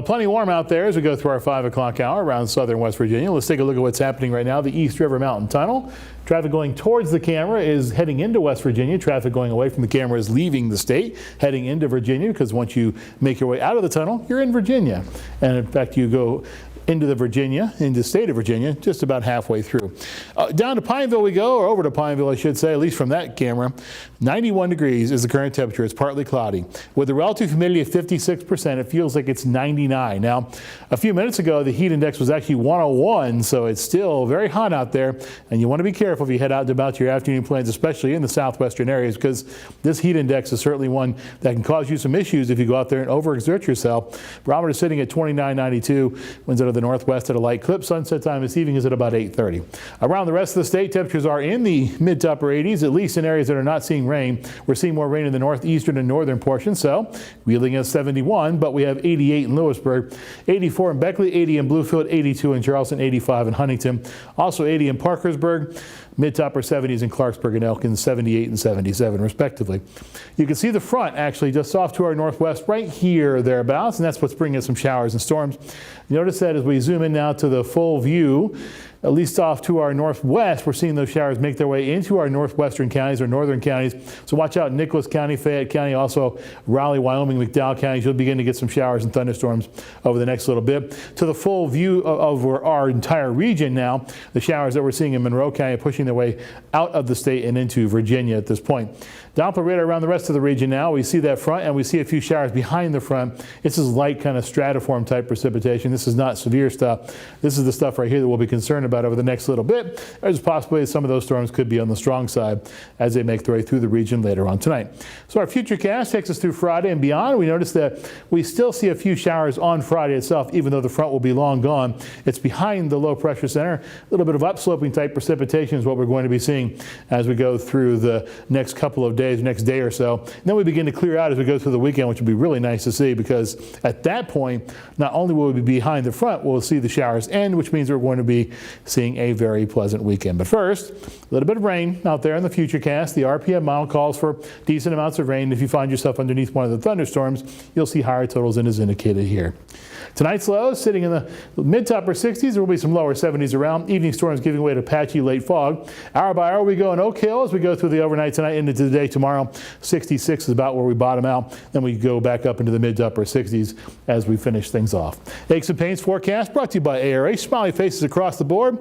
Well, plenty warm out there as we go through our 5 o'clock hour around southern West Virginia. Let's take a look at what's happening right now. The East River Mountain Tunnel. Traffic going towards the camera is heading into West Virginia. Traffic going away from the camera is leaving the state, heading into Virginia, because once you make your way out of the tunnel, you're in Virginia. And in fact, you go into the state of Virginia, just about halfway through. Down to Pineville we go, or over to Pineville, I should say, at least from that camera. 91 degrees is the current temperature. It's partly cloudy. With the relative humidity of 56%, it feels like it's 99. Now, a few minutes ago, the heat index was actually 101, so it's still very hot out there, and you want to be careful if you head out about your afternoon plans, especially in the southwestern areas, because this heat index is certainly one that can cause you some issues if you go out there and overexert yourself. Barometer sitting at 29.92, winds out of the northwest at a light clip. Sunset time this evening is at about 8:30. Around the rest of the state, temperatures are in the mid to upper 80s, at least in areas that are not seeing rain. We're seeing more rain in the northeastern and northern portions, so Wheeling is 71, but we have 88 in Lewisburg, 84 in Beckley, 80 in Bluefield, 82 in Charleston, 85 in Huntington, also 80 in Parkersburg, mid to upper 70s in Clarksburg and Elkins, 78 and 77 respectively. You can see the front actually just off to our northwest right here thereabouts, and that's what's bringing us some showers and storms. Notice that as we zoom in now to the full view, at least off to our northwest, we're seeing those showers make their way into our northwestern counties or northern counties. So watch out, Nicholas County, Fayette County, also Raleigh, Wyoming, McDowell counties. You'll begin to get some showers and thunderstorms over the next little bit. To the full view of our entire region now, the showers that we're seeing in Monroe County are pushing their way out of the state and into Virginia at this point. Doppler radar around the rest of the region now. We see that front and we see a few showers behind the front. This is light kind of stratiform type precipitation. This is not severe stuff. This is the stuff right here that we'll be concerned about over the next little bit. There's a possibility some of those storms could be on the strong side as they make their way through the region later on tonight. So our futurecast takes us through Friday and beyond. We notice that we still see a few showers on Friday itself, even though the front will be long gone. It's behind the low pressure center. A little bit of upsloping type precipitation is what we're going to be seeing as we go through the next couple of days, next day or so. And then we begin to clear out as we go through the weekend, which will be really nice to see, because at that point, not only will we be behind the front, we'll see the showers end, which means we're going to be seeing a very pleasant weekend. But first, a little bit of rain out there in the futurecast. The RPM model calls for decent amounts of rain. If you find yourself underneath one of the thunderstorms, you'll see higher totals than is indicated here. Tonight's lows sitting in the mid to upper 60s. There will be some lower 70s around. Evening storms giving way to patchy late fog. Hour by hour we go in Oak Hill as we go through the overnight tonight into the day tomorrow. 66 is about where we bottom out. Then we go back up into the mid to upper 60s as we finish things off. Aches and pains forecast brought to you by ARA. Smiley faces across the board.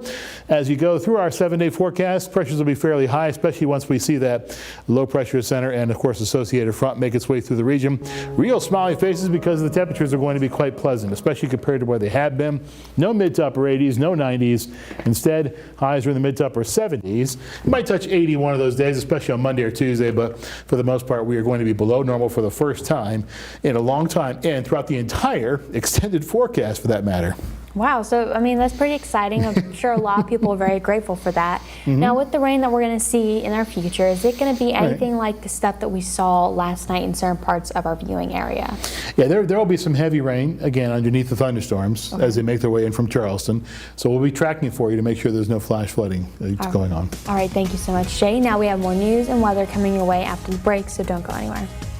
As you go through our 7-day forecast, pressures will be fairly high, especially once we see that low pressure center and of course associated front make its way through the region. Real smiley faces because the temperatures are going to be quite pleasant, especially compared to where they have been. No mid to upper 80s, no 90s. Instead, highs are in the mid to upper 70s. You might touch 80 one of those days, especially on Monday or Tuesday, but for the most part, we are going to be below normal for the first time in a long time and throughout the entire extended forecast for that matter. Wow, so I mean, that's pretty exciting. I'm sure a lot of people are very grateful for that. Now with the rain that we're going to see in our future, is it going to be anything like the stuff that we saw last night in certain parts of our viewing area? Yeah, there will be some heavy rain, again, underneath the thunderstorms as they make their way in from Charleston. So we'll be tracking for you to make sure there's no flash flooding going on. All right, thank you so much, Jay. Now we have more news and weather coming your way after the break, so don't go anywhere.